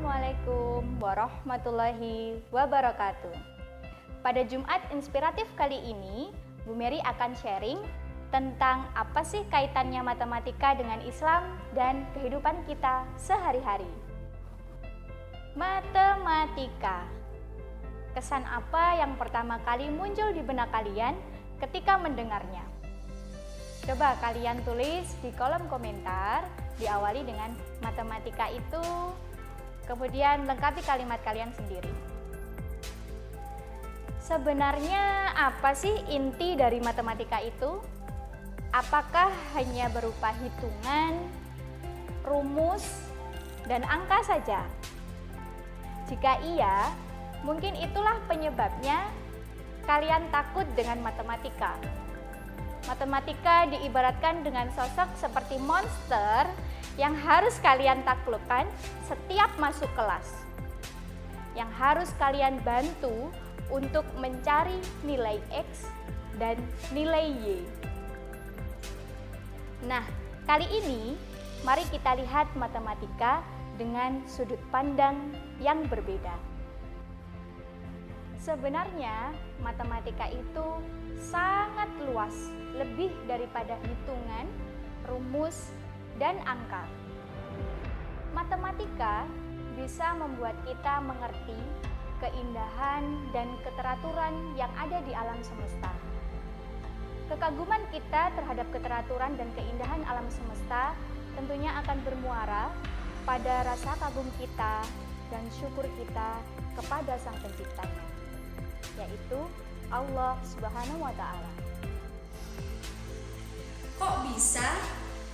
Assalamualaikum warahmatullahi wabarakatuh. Pada Jumat Inspiratif kali ini, Bu Mary akan sharing tentang apa sih kaitannya matematika dengan Islam dan kehidupan kita sehari-hari. Matematika. Kesan apa yang pertama kali muncul di benak kalian ketika mendengarnya? Coba kalian tulis di kolom komentar, diawali dengan matematika itu, kemudian lengkapi kalimat kalian sendiri. Sebenarnya apa sih inti dari matematika itu? Apakah hanya berupa hitungan, rumus, dan angka saja? Jika iya, mungkin itulah penyebabnya kalian takut dengan matematika. Matematika diibaratkan dengan sosok seperti monster yang harus kalian taklukkan setiap masuk kelas, yang harus kalian bantu untuk mencari nilai X dan nilai Y. Nah, kali ini mari kita lihat matematika dengan sudut pandang yang berbeda. Sebenarnya matematika itu sangat luas, lebih daripada hitungan, rumus, dan angka. Matematika bisa membuat kita mengerti keindahan dan keteraturan yang ada di alam semesta. Kekaguman kita terhadap keteraturan dan keindahan alam semesta tentunya akan bermuara pada rasa kagum kita dan syukur kita kepada Sang Penciptanya, yaitu Allah Subhanahu wa Ta'ala. Kok bisa?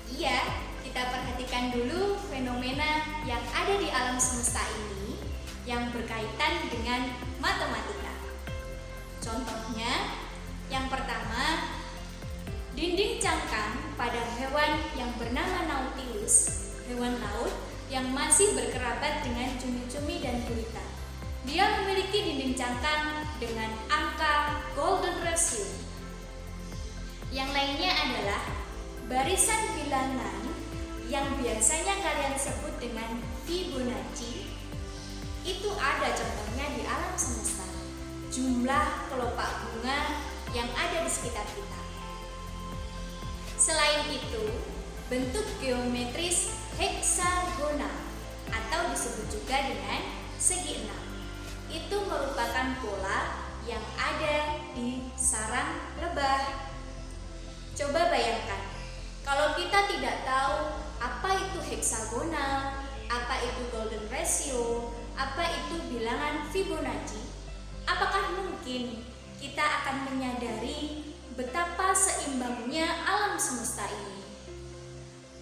Iya, kita perhatikan dulu fenomena yang ada di alam semesta ini yang berkaitan dengan matematika. Contohnya, yang pertama, dinding cangkang pada hewan yang bernama Nautilus, hewan laut yang masih berkerabat dengan cumi-cumi dan gurita. Dia memiliki dinding cangkang dengan angka golden ratio. Yang lainnya adalah barisan bilangan yang biasanya kalian sebut dengan Fibonacci. Itu ada contohnya di alam semesta. Jumlah kelopak bunga yang ada di sekitar kita. Selain itu, bentuk geometris heksagonal atau disebut juga dengan segi enam. Itu merupakan pola yang ada di sarang lebah. Coba bayangkan, kalau kita tidak tahu apa itu heksagonal, apa itu golden ratio, apa itu bilangan Fibonacci, apakah mungkin kita akan menyadari betapa seimbangnya alam semesta ini?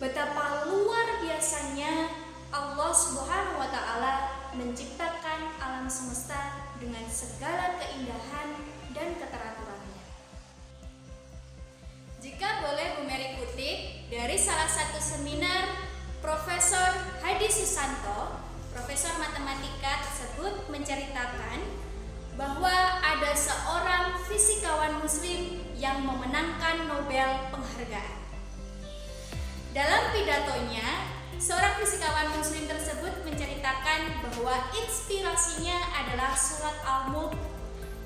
Betapa luar biasanya Allah Subhanahu wa Ta'ala menciptakan alam semesta dengan segala keindahan dan keteraturannya. Jika boleh Bu Mary kutip dari salah satu seminar Profesor Hadi Susanto, Profesor Matematika tersebut menceritakan bahwa ada seorang fisikawan muslim yang memenangkan Nobel penghargaan. Dalam pidatonya, seorang fisikawan muslim tersebut menceritakan bahwa inspirasinya adalah surat Al-Mulk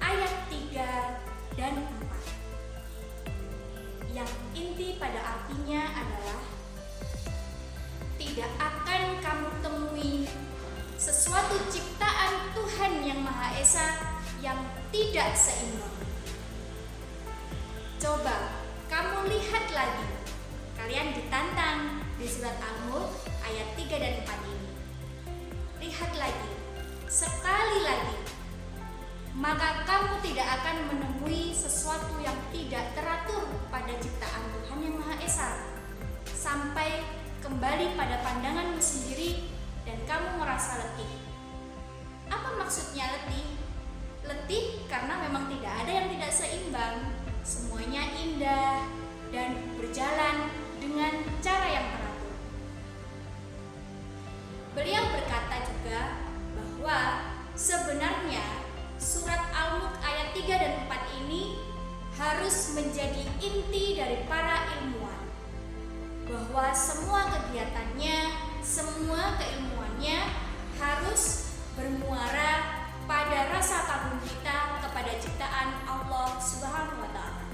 ayat 3 dan 4. Yang inti pada artinya adalah tidak akan kamu temui sesuatu ciptaan Tuhan yang Maha Esa yang tidak seimbang. Coba kamu lihat lagi. Kalian ditantang di surat Al-Mulk ayat 3 dan 4 ini. Lihat lagi, sekali lagi. Maka kamu tidak akan menemui sesuatu yang tidak teratur pada ciptaan Tuhan yang Maha Esa. Sampai kembali pada pandanganmu sendiri dan kamu merasa letih. Apa maksudnya letih? Letih karena memang tidak ada yang tidak seimbang. Semuanya indah dan berjalan dengan cara yang teratur. Beliau berkata juga bahwa sebenarnya surat Al-Mulk ayat 3 dan 4 ini harus menjadi inti dari para ilmuwan, bahwa semua kegiatannya, semua keilmuannya harus bermuara pada rasa kagum kita kepada ciptaan Allah Subhanahu wa Ta'ala.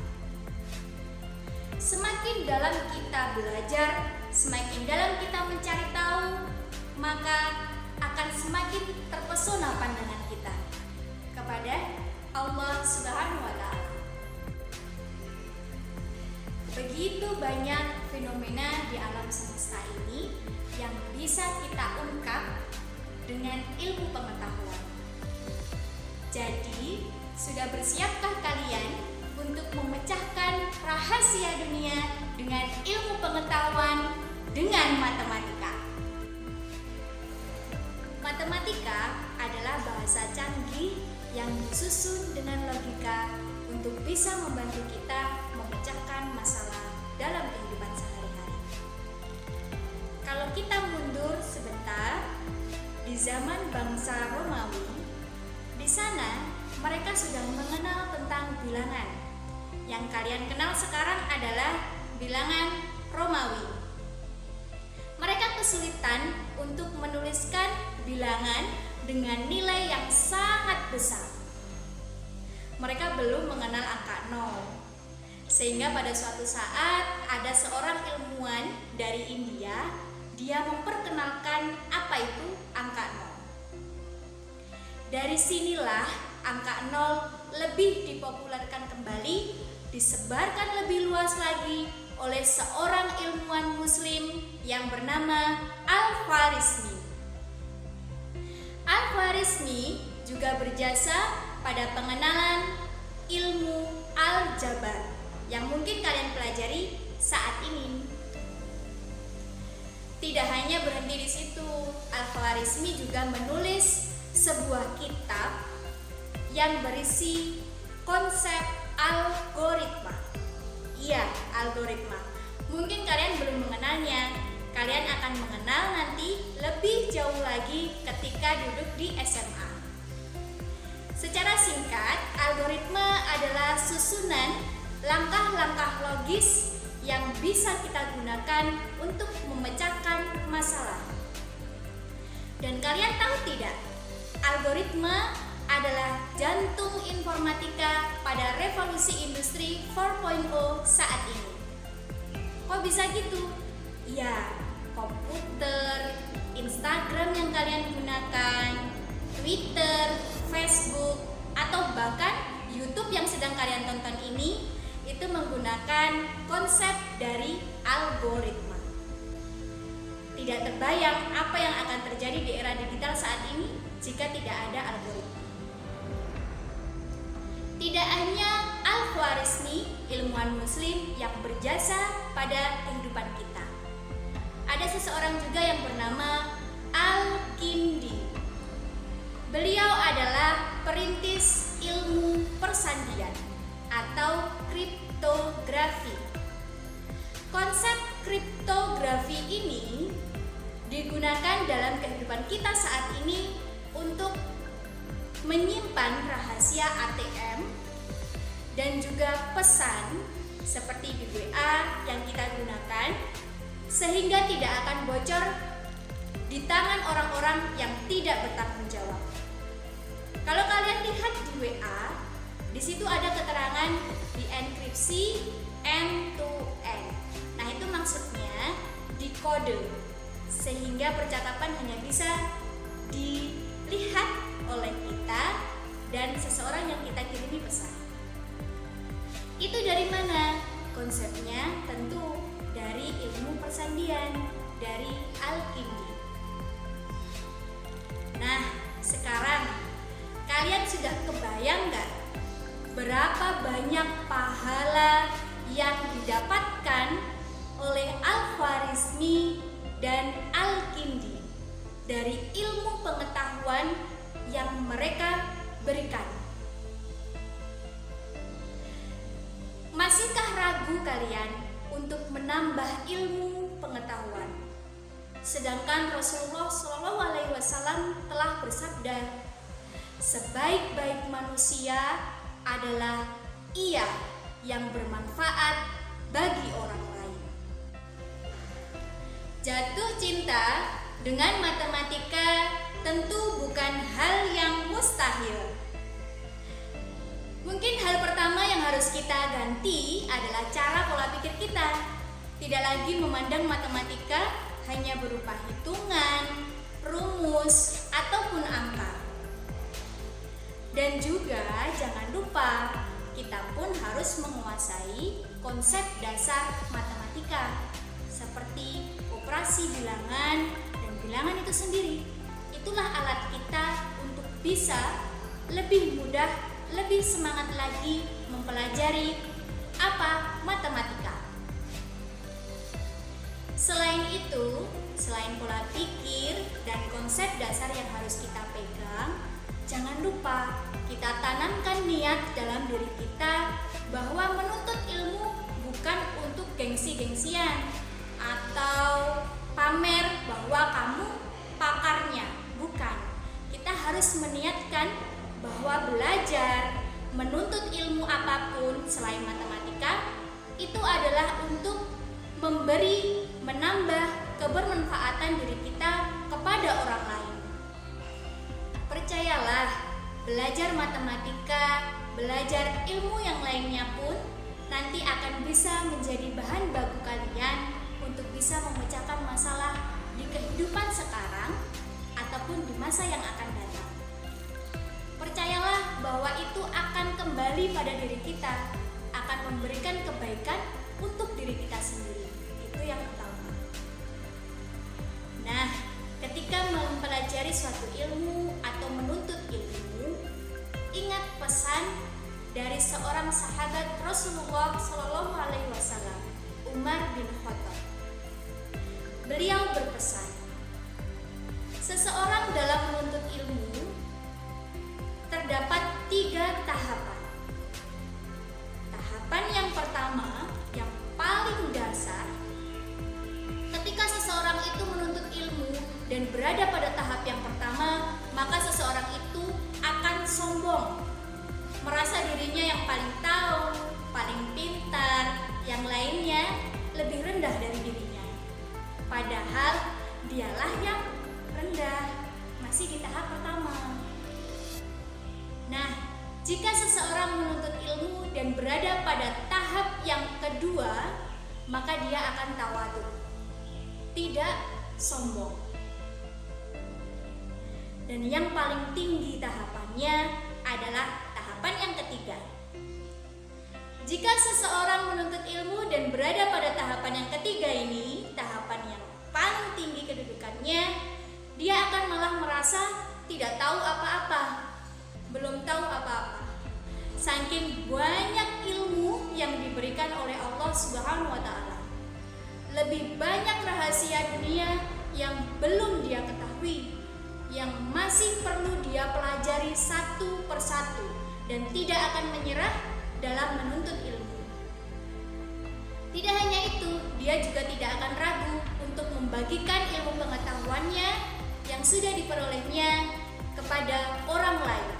Semakin dalam kita belajar, semakin dalam kita mencari tahu, maka akan semakin terpesona pandangan kita kepada Allah Subhanahu wa Ta'ala. Begitu banyak fenomena di alam semesta ini yang bisa kita ungkap dengan ilmu pengetahuan. Jadi, sudah bersiapkah kalian untuk memecahkan rahasia dunia dengan ilmu pengetahuan dengan matematika? Matematika adalah bahasa canggih yang disusun dengan logika untuk bisa membantu kita memecahkan masalah dalam kehidupan sehari-hari. Kalau kita mundur sebentar di zaman bangsa Romawi, di sana mereka sudah mengenal tentang bilangan. Yang kalian kenal sekarang adalah bilangan Romawi. Mereka kesulitan untuk menuliskan bilangan dengan nilai yang sangat besar. Mereka belum mengenal angka 0. Sehingga pada suatu saat ada seorang ilmuwan dari India, dia memperkenalkan apa itu angka 0. Dari sinilah angka 0 lebih dipopulerkan kembali, disebarkan lebih luas lagi oleh seorang ilmuwan muslim yang bernama Al-Khwarizmi. Al-Khwarizmi juga berjasa pada pengenalan ilmu aljabar yang mungkin kalian pelajari saat ini. Tidak hanya berhenti di situ, Al-Khwarizmi juga menulis sebuah kitab yang berisi konsep algoritma. Iya, algoritma. Mungkin kalian belum mengenalnya. Kalian akan mengenal nanti lebih jauh lagi ketika duduk di SMA. Secara singkat, algoritma adalah susunan langkah-langkah logis yang bisa kita gunakan untuk memecahkan masalah. Dan kalian tahu tidak? Algoritma adalah jantung informatika pada revolusi industri 4.0 saat ini. Kok bisa gitu? Ya, komputer, Instagram yang kalian gunakan, Twitter, Facebook, atau bahkan YouTube yang sedang kalian tonton ini itu menggunakan konsep dari algoritma. Tidak terbayang apa yang akan terjadi di era digital saat ini jika tidak ada algoritma. Tidak hanya Al-Khwarizmi, ilmuwan muslim yang berjasa pada kehidupan kita. Ada seseorang juga yang bernama Al-Kindi. Beliau adalah perintis ilmu persandian atau kriptografi. Konsep kriptografi ini digunakan dalam kehidupan kita saat ini untuk menyimpan rahasia ATM dan juga pesan seperti di WA yang kita gunakan sehingga tidak akan bocor di tangan orang-orang yang tidak bertanggung jawab. Kalau kalian lihat di WA, di situ ada keterangan dienkripsi end-to-end. Nah, itu maksudnya dikode sehingga percakapan hanya bisa dilihat oleh kita dan seseorang yang kita kirimi pesan. Itu dari mana? Konsepnya tentu dari ilmu persandian, dari Al-Kindi. Nah, sekarang kalian sudah kebayang gak berapa banyak pahala yang didapatkan oleh Al-Khwarizmi dan Al-Kindi dari ilmu pengetahuan yang mereka berikan? Masihkah ragu kalian untuk menambah ilmu pengetahuan? Sedangkan Rasulullah SAW telah bersabda, sebaik-baik manusia adalah ia yang bermanfaat bagi orang lain. Jatuh cinta dengan matematika tentu bukan hal yang mustahil. Mungkin hal pertama yang harus kita ganti adalah cara pola pikir kita. Tidak lagi memandang matematika hanya berupa hitungan, rumus, ataupun angka. Dan juga jangan lupa kita pun harus menguasai konsep dasar matematika seperti operasi bilangan dan bilangan itu sendiri. Itulah alat kita untuk bisa lebih mudah, lebih semangat lagi mempelajari apa matematika. Selain itu, selain pola pikir dan konsep dasar yang harus kita pegang, jangan lupa kita tanamkan niat dalam diri kita bahwa menuntut ilmu bukan untuk gengsi-gengsian atau pamer bahwa kamu pakarnya, bukan. Kita harus meniatkan bahwa belajar, menuntut ilmu apapun selain matematika itu adalah untuk memberi, menambah kebermanfaatan diri kita kepada orang lain. Percayalah, belajar matematika, belajar ilmu yang lainnya pun nanti akan bisa menjadi bahan baku kalian untuk bisa memecahkan masalah di kehidupan sekarang ataupun di masa yang akan datang. Percayalah bahwa itu akan kembali pada diri kita, akan memberikan kebaikan untuk diri kita sendiri. Itu yang utama. Nah, ketika mempelajari suatu ilmu atau menuntut ilmu, ingat pesan dari seorang sahabat Rasulullah Shallallahu Alaihi Wasallam, Umar bin Khattab. Beliau berpesan, seseorang dalam menuntut ilmu terdapat 3 tahapan. Tahapan yang pertama, yang paling dasar, ketika seseorang itu menuntut ilmu dan berada pada tahap yang pertama, maka seseorang itu akan sombong, merasa dirinya yang paling tahu, paling pintar, yang lainnya lebih rendah dari dirinya. Padahal dialah yang rendah, masih di tahap pertama. Nah, jika seseorang menuntut ilmu dan berada pada tahap yang kedua, maka dia akan tawadhu, tidak sombong. Dan yang paling tinggi tahapannya adalah tahapan yang ketiga. Jika seseorang menuntut ilmu dan berada pada tahapan yang ketiga ini, tahapan yang paling tinggi kedudukannya, dia akan malah merasa tidak tahu apa-apa, belum tahu apa-apa. Saking banyak ilmu yang diberikan oleh Allah Subhanahu wa Ta'ala, lebih banyak rahasia dunia yang belum dia ketahui, yang masih perlu dia pelajari satu persatu, dan tidak akan menyerah dalam menuntut ilmu. Tidak hanya itu, dia juga tidak akan ragu untuk membagikan ilmu pengetahuannya yang sudah diperolehnya kepada orang lain,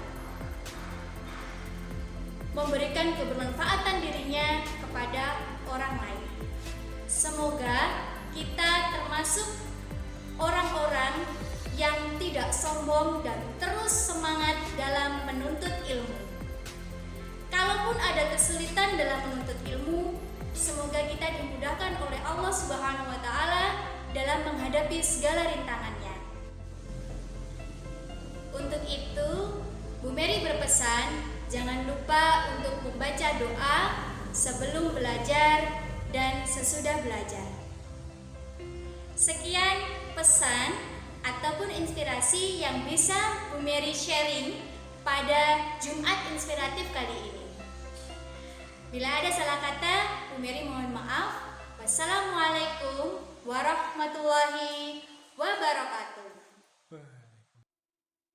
memberikan kebermanfaatan dirinya kepada orang lain. Semoga kita termasuk orang-orang yang tidak sombong dan terus semangat dalam menuntut ilmu. Kalaupun ada kesulitan dalam menuntut ilmu, semoga kita dimudahkan oleh Allah Subhanahu wa Ta'ala dalam menghadapi segala rintangannya. Untuk itu, Bu Mary berpesan, jangan lupa untuk membaca doa sebelum belajar dan sesudah belajar. Sekian pesan ataupun inspirasi yang bisa Bu Mary sharing pada Jumat Inspiratif kali ini. Bila ada salah kata, Bu Mary mohon maaf. Wassalamualaikum warahmatullahi wabarakatuh.